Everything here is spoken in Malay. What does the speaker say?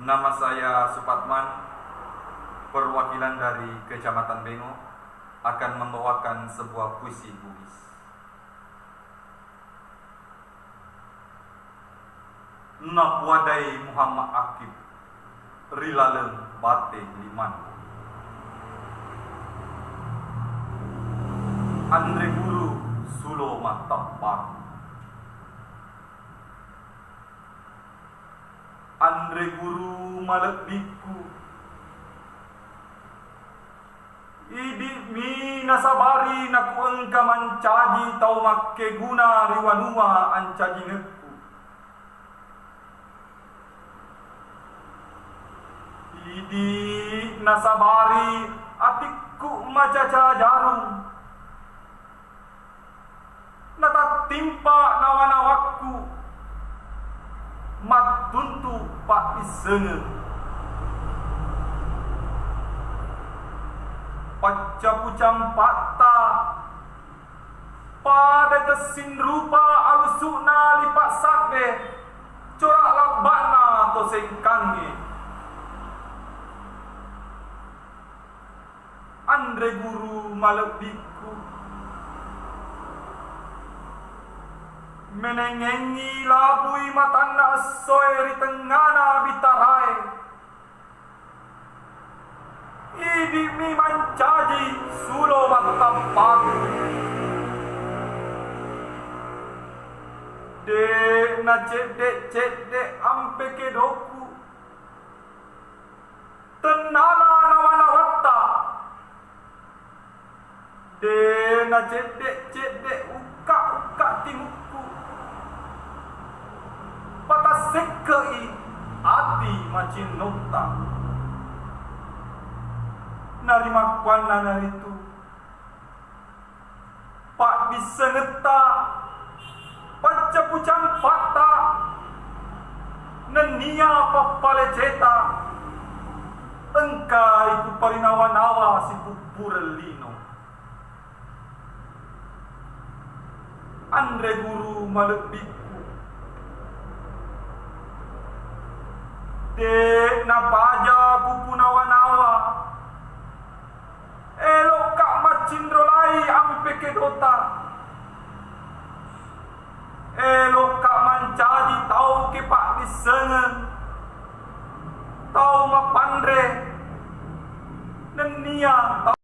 Nama saya Supatman, perwakilan dari Kecamatan Bengo, akan membawakan sebuah puisi Bugis. Nak wadai Muhammad Akib, rilalem bate liman. Andre guru sulo matapang. Andre guru malak biku. Idi mi nasabari naku engka mancaji tau makke guna riwanua ancaji ngekku. Idi nasabari atikku macaca jarum. Nata timpa nawanawakku mat tuntu pak isenge. Paca pucang pata pada kesin rupa alusuna lipat sakbe corak labana to sengkange. Andre guru malekbiku menengengi labui matana soe tengana bitarai. Idi mi mancaji sulo matapak. De na cedek ampe kedoku tenala nawanawata. De na cedek uka timuku patah sekei ati macin nota. Narima kuana naritu pak bisa ngeta paca pucang pata nenia papale ceta engka iku parinawa-nawa si pupurelino. Andre guru malekbiku de napaja kupunawa-nawa elok kak macindrolai ampe kedota. Elok kak mancaji tau ke pak disengen tau mapandre nenia